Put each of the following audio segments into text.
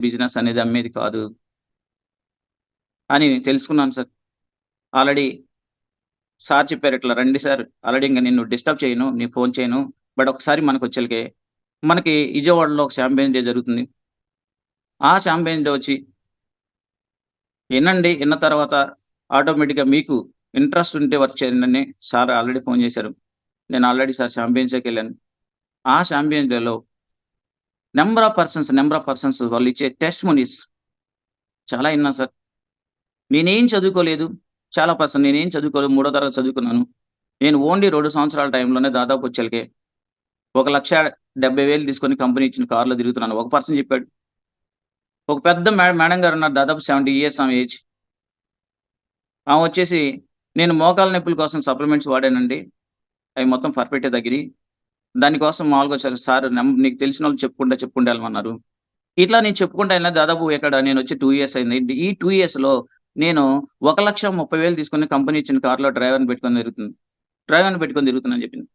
Business అనేది అమ్మేది కాదు అని తెలుసుకున్నాను సార్. ఆల్రెడీ సార్ చెప్పారు ఇట్లా రండి సార్. ఆల్రెడీ ఇంక నిన్ను డిస్టర్బ్ చేయను. ఫోను చేయను. బట్ ఒకసారి మనకొచ్చేలకే మనకి విజయవాడలో ఒక చాంపియన్స్ డే జరుగుతుంది. ఆ చాంపియన్స్ డే వచ్చి ఇనండి. ఇన్న తర్వాత ఆటోమేటిక్‌గా మీకు ఇంట్రెస్ట్ ఉంటే వర్క్ చేయండని సార్ ఆల్రెడీ ఫోను చేశారు. నేను ఆల్రెడీ సార్ చాంపియన్స్ డేకెళ్ళాను. ఆ చాంపియన్స్ డేలో నంబర్ ఆఫ్ పర్సన్స్ వాళ్ళిచ్చే టెస్టిమోనీస్ చాలా ఇన్నాను సార్. నేనేం చదువుకోలేదు. నేనేం చదువుకోలేదు. మూడో తరగతి చదువుకున్నాను. నేను ఓన్లీ 2 సంవత్సరాల టైంలోనే దాదాపు వచ్చేలకే 1,70,000 తీసుకొని కంపెనీ ఇచ్చిన కార్‌లో తిరుగుతున్నాను. ఒక పర్సన్ చెప్పాడు. ఒక పెద్ద మేడం గారున్నారు. దాదాపు 70 ఇయర్స్ ఆమె ఏజ్. ఆమె వచ్చేసి నేను మోకాళ్ళ నొప్పుల కోసం సప్లిమెంట్స్ వాడానండి. అవి మొత్తం పర్ఫెక్టే తగ్గినియి. దానికోసం మామూలుగా వచ్చారు సార్ నీకు తెలిసినోళ్ళు చెప్పుకుంటా ఎళ్ళమన్నారు. ఇట్లా నేను చెప్పుకుంటా ఎళ్ళినా దాదాపు ఇక్కడ నేనొచ్చి 2 ఇయర్స్ అయింది. ఈ 2 ఇయర్స్‌లో నేను 1,30,000 తీసుకొని కంపెనీ ఇచ్చిన కార్‌లో డ్రైవర్‌ని పెట్టుకొని తిరుగుతున్నానని చెప్పింది.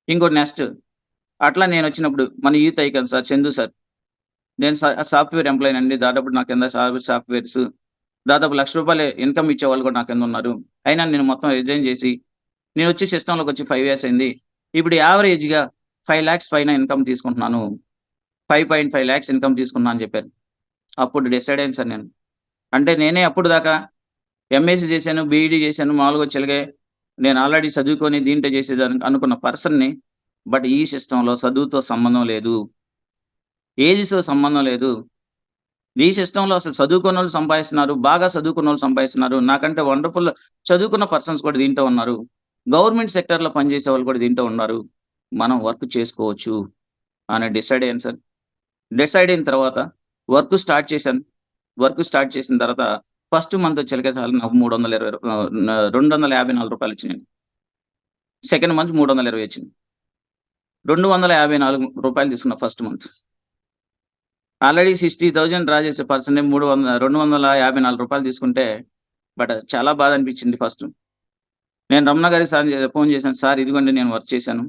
ఇంకోటి నెక్స్ట్ అట్లా నేనొచ్చినప్పుడు మన youth icon sir Chandu sir. నేను సాఫ్ట్‌వేర్ ఎంప్లాయీనండి. దాదాపు నా కింద సాఫ్ట్‌వేర్స్ దాదాపు రూ. 1,00,000 ఇన్‌కమ్ ఇచ్చేవాళ్ళు కూడా నా కిందున్నారు. అయినా నేను మొత్తం రిజైన్ చేసి నేనొచ్చి సిస్టమ్‌లోకొచ్చి 5 ఇయర్స్ అయింది. ఇప్పుడు యావరేజ్‌గా 5,00,000 పైన ఇన్‌కమ్ తీసుకుంటున్నాను. 5.5 లాక్స్ ఇన్‌కమ్ తీసుకున్నా అని చెప్పారు. అప్పుడు డిసైడ్ అయ్యాను సార్ నేను. అంటే నేనే అప్పటిదాకా ఎంఎస్సీ చేశాను, బీఈడీ చేశాను. మామూలుగా చిలగే నేను ఆల్రెడీ చదువుకొని దీంట్లో చేసేదాన్ని అనుకున్న పర్సన్‌ని. బట్ ఈ సిస్టమ్‌లో చదువుతో సంబంధం లేదు. ఏజ్‌తో సంబంధం లేదు. ఈ సిస్టమ్‌లో అసలు చదువుకున్నోళ్ళు సంపాదిస్తున్నారు. బాగా చదువుకున్నోళ్ళు సంపాదిస్తున్నారు. నాకంటే వండర్‌ఫుల్ చదువుకున్న పర్సన్స్ కూడా దీంట్లో ఉన్నారు. గవర్నమెంట్ సెక్టార్‌లో పనిచేసేవాళ్ళు కూడా దీంట్లో ఉన్నారు. మనం వర్క్ చేసుకోవచ్చు అని డిసైడ్ అయ్యాను సార్. డిసైడ్ అయిన తర్వాత వర్క్ స్టార్ట్ చేశాను. వర్క్ స్టార్ట్ చేసిన తర్వాత ఫస్ట్ మంత్ వచ్చేలకే చాలు నాకు రూ. 254 వచ్చినాయండి. సెకండ్ మంత్ 320 వచ్చింది. రూ. 254 తీసుకున్నా ఫస్ట్ మంత్. ఆల్రెడీ 60,000 డ్రా చేసే పర్సన్‌ని రూ. 254 తీసుకుంటే చాలా బాధ అనిపించింది ఫస్ట్. నేను రమణ గారికి ఫోన్ చేశాను. సార్ ఇదిగోండి నేను వర్క్ చేశాను.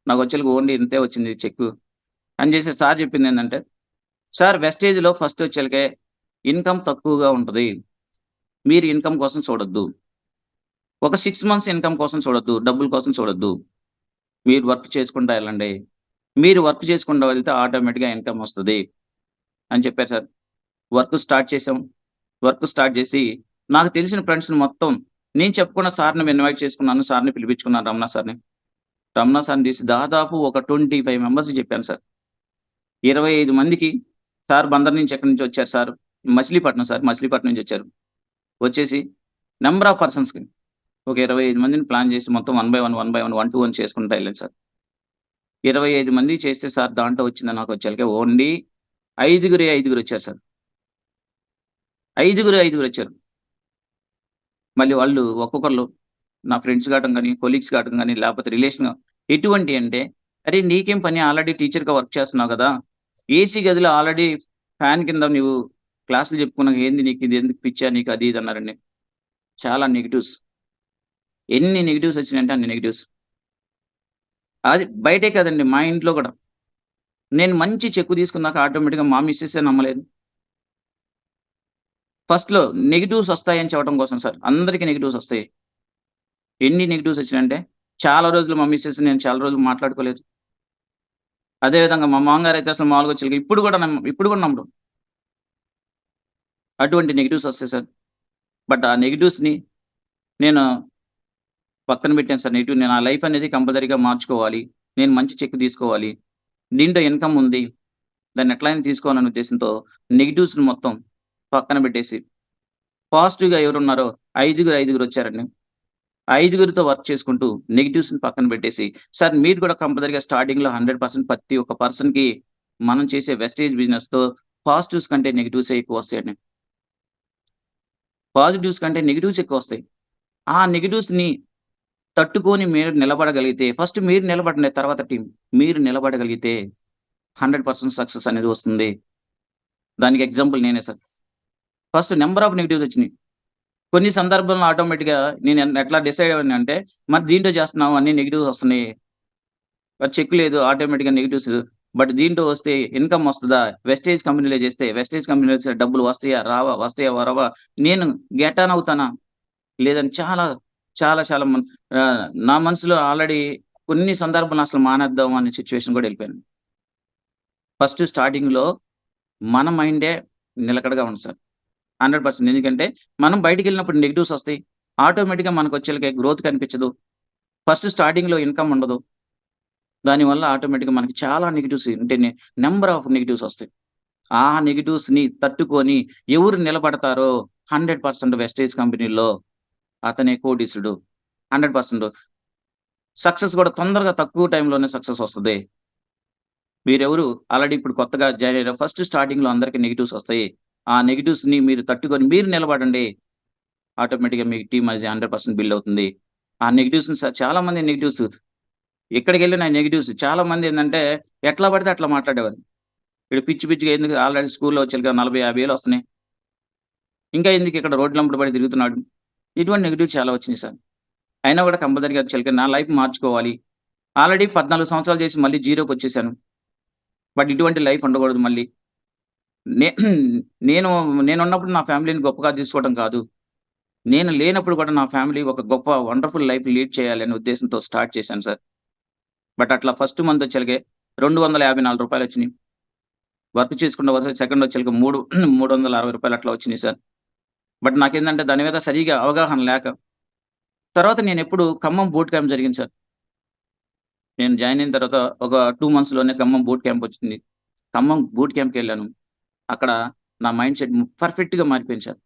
నాకొచ్చేలకి ఓన్లీ ఇంతే వచ్చింది చెక్కు అని చేసి సార్ చెప్పిందేంటంటే, సార్ వెస్టేజ్‌లో ఫస్ట్ వచ్చేలకే ఇన్‌కమ్ తక్కువగా ఉంటది. మీరు ఇన్‌కమ్ కోసం చూడొద్దు. ఒక 6 మంత్స్ ఇన్‌కమ్ కోసం చూడొద్దు. డబ్బుల కోసం చూడొద్దు. మీరు వర్క్ చేసుకుంటా ఎళ్ళండి. మీరు వర్క్ చేసుకుంటా వెళ్తే ఆటోమేటిక్‌గా ఇన్‌కమ్ వస్తది అని చెప్పారు సార్. వర్క్ స్టార్ట్ చేసాం. వర్క్ స్టార్ట్ చేసి నాకు తెలిసిన ఫ్రెండ్స్‌ని మొత్తం నేను చెప్పుకున్న సార్‌ని ఇన్వైట్ చేసుకున్నాను. సార్‌ని పిలిపించుకున్నాను రమణ సార్‌ని. రమణ సార్‌ని తీసి దాదాపు ఒక 25 మెంబర్స్‌కి చెప్పాను సార్. 25 మందికి సార్ బందర్ నుంచి ఎక్కడి నుంచో వచ్చారు సార్. మచిలీపట్నం నుంచి వచ్చారు. వచ్చేసి నంబర్ ఆఫ్ పర్సన్స్‌కి ఒక 25 మందిని ప్లాన్ చేసి మొత్తం one by one to one చేసుకుంటా ఎళ్ళాను సార్. 25 మందికి చేస్తే సార్ దాంట్లో వచ్చింది నాకొచ్చేలకే ఓన్లీ ఐదుగురొచ్చారు సార్. ఐదుగురొచ్చారు. మళ్ళీ వాళ్ళు ఒక్కొక్కళ్ళు నా ఫ్రెండ్స్ కావటం గాని, కొలీగ్స్ కావటం గాని, లేపోతే రిలేషన్ ఎటువంటి అంటే, "అరేయ్! నీకేం పని ఆల్రెడీ టీచర్‌గా వర్క్ చేస్తున్నావు గదా! ఏసీ గదిలో ఆల్రెడీ ఫ్యాన్ కింద నువ్వు క్లాసులు చెప్పుకున్నావు. ఏంది నీకు ఇది ఎందుకు పిచ్చా నీకు?" అది ఇది అన్నారండి. చాలా నెగెటివ్స్. ఎన్ని నెగెటివ్స్ వచ్చినాయంటే అన్ని నెగెటివ్స్. అది బయటే కాదండి మా ఇంట్లో గూడా. నేను మంచి చెక్కు తీసుకున్నాక ఆటోమేటిక్‌గా మా మిసెస్సే నమ్మలేదు. ఫస్ట్‌లో నెగెటివ్స్ వస్తాయని చెప్పడం కోసం సార్. అందరికి నెగెటివ్స్ వస్తాయి. ఎన్ని నెగెటివ్స్ వచ్చినాయంటే, చాలా రోజులు మా మిసెస్ నేను చాలా రోజులు మాట్లాడుకోలేదు. అదే విధంగా మా మామగారైతే అసలు మామూలుగా వచ్చి ఇప్పుడు కూడా నమ్మడు. అటువంటి నెగెటివ్స్ వస్తాయి సార్. బట్ ఆ నెగెటివ్స్‌ని నేను పక్కన పెట్టాను సార్. నేను నా లైఫ్ అనేది కంపల్సరీగా మార్చుకోవాలి. నేను మంచి చెక్ తీసుకోవాలి. దీంట్లో ఇన్‌కమ్ ఉంది. దాన్ని ఎట్లైనా తీసుకోవాలనే ఉద్దేశంతో నెగెటివ్స్‌ని మొత్తం పక్కన పెట్టేసి, పాజిటివ్‌గా ఎవరున్నారో ఐదుగురొచ్చారండి. ఐదుగురితో వర్క్ చేసుకుంటూ నెగెటివ్స్‌ని పక్కన పెట్టేసి, సార్ మీరు కూడా కంపల్సరీగా స్టార్టింగ్‌లో 100% ప్రతి ఒక్క పర్సన్‌కి మనం చేసే వెస్టేజ్ బిజినెస్‌తో పాజిటివ్స్ కంటే నెగెటివ్సే ఎక్కువొస్తాయండి. పాజిటివ్స్ కంటే నెగెటివ్స్ ఎక్కువొస్తాయి. ఆ నెగెటివ్స్‌ని తట్టుకొని మీరు నిలబడగలిగితే ఫస్ట్ మీరు నిలబడండి. తర్వాత టీమ్. మీరు నిలబడగలిగితే 100% సక్సెస్ అనేది వస్తుంది. దానికి ఎగ్జాంపుల్ నేనే sir. First number of negatives వచ్చినియి. కొన్ని సందర్భంలో ఆటోమేటిక్‌గా నేను ఎట్లా డిసైడ్ అయ్యానంటే, మరి దీంట్లో చేస్తున్నావు అన్ని నెగెటివ్స్ వస్తున్నాయి. మరి చెక్ లేదు ఆటోమేటిక్‌గా నెగెటివ్స్. బట్ దీంట్లో వస్తే ఇన్‌కమ్ వస్తదా? వెస్టేజ్ కంపెనీలో చేస్తే వెస్టేజ్ కంపెనీలో చేస్తే డబ్బులు వస్తాయా? రావా? వస్తాయా? రావా? నేను గెట్ ఆన్ అవుతానా? లేదని చాలా, చాలా, చాలా నా మనసులో ఆల్రెడీ కొన్ని సందర్భాల్లో అసలు మానేద్దాం అనే సిట్యుయేషన్ కూడా ఎళ్ళిపోయాను. ఫస్ట్ స్టార్టింగ్‌లో మన మైండే నిలకడగా ఉంది సార్. 100% ఎందుకంటే మనం బయటికెళ్ళినప్పుడు నెగెటివ్స్ ఒస్తాయి. ఆటోమేటిక్‌గా మనకొచ్చేలకే గ్రోత్ కనిపించదు. ఫస్ట్ స్టార్టింగ్‌లో ఇన్‌కమ్ ఉండదు. దానివల్ల ఆటోమేటిక్‌గా మనకి చాలా నెగెటివ్స్ అంటే నంబర్ ఆఫ్ నెగెటివ్స్ ఒస్తాయి. ఆ నెగెటివ్స్‌ని తట్టుకొని ఎవరు నిలబడతారో 100% వెస్టేజ్ కంపెనీలో అతనే కోటీసుడు. 100% సక్సెస్ గూడా తొందరగా తక్కువ టైంలోనే సక్సెస్ ఒస్తది. మీరెవరు ఆల్రెడీ ఇప్పుడు కొత్తగా జాయిన్ అయ్యారు. ఫస్ట్ స్టార్టింగ్‌లో అందరికి నెగెటివ్స్ ఒస్తాయి. ఆ నెగెటివ్స్‌ని మీరు తట్టుకొని మీరు నిలబడండి. ఆటోమేటిక్‌గా మీ టీమ్ అది 100% బిల్డ్ అవుతుంది. ఆ నెగెటివ్స్‌ని చాలా మంది నెగెటివ్స్ ఎక్కడికెళ్ళినా నెగెటివ్స్ చాలా మందేందంటే ఎట్లా పడితే అట్లా మాట్లాడేవారు. ఈడు పిచ్చి పిచ్చిగా ఎందుకు ఆల్రెడీ స్కూల్‌లో వచ్చేలకి 40, 50 వేలు వస్తున్నాయి. ఇంకా ఎందుకు ఇక్కడ రోడ్లెంబడి పడి తిరుగుతున్నాడు. ఇటువంటి నెగెటివ్స్ చాలా వచ్చినియి సార్. అయినా కూడా కంపల్సరీగా చిలక నా లైఫ్ మార్చుకోవాలి. ఆల్రెడీ 14 సంవత్సరాలు చేసి మళ్ళీ జీరోకొచ్చేసాను. బట్ ఇటువంటి లైఫ్ ఉండకూడదు మళ్ళీ. నే నేను నేనున్నప్పుడు నా ఫ్యామిలీని గొప్పగా తీసుకోవడం కాదు. నేను లేనప్పుడు కూడా నా ఫ్యామిలీ ఒక గొప్ప వండర్‌ఫుల్ లైఫ్ లీడ్ చేయాలనే ఉద్దేశంతో స్టార్ట్ చేశాను సార్. బట్ అట్లా ఫస్ట్ మంత్ వచ్చేలకే రూ. 254 వచ్చినియి. వర్క్ చేసుకున్న వరుస సెకండ్ వచ్చేలకి 360 అట్లా వచ్చినియి సార్. బట్ నాకేందంటే దాని మీద సరిగ్గా అవగాహన లేక, తర్వాత నేనెప్పుడు ఖమ్మం బూట్ క్యాంప్ జరిగింది సార్. నేను జాయిన్ అయిన తర్వాత ఒక 2 మంత్స్‌లోనే ఖమ్మం బూట్ క్యాంప్ వచ్చింది. ఖమ్మం బూట్ క్యాంప్‌కెళ్ళాను. అక్కడ నా మైండ్ సెట్ పర్ఫెక్ట్‌గా మారిపోయింది సార్.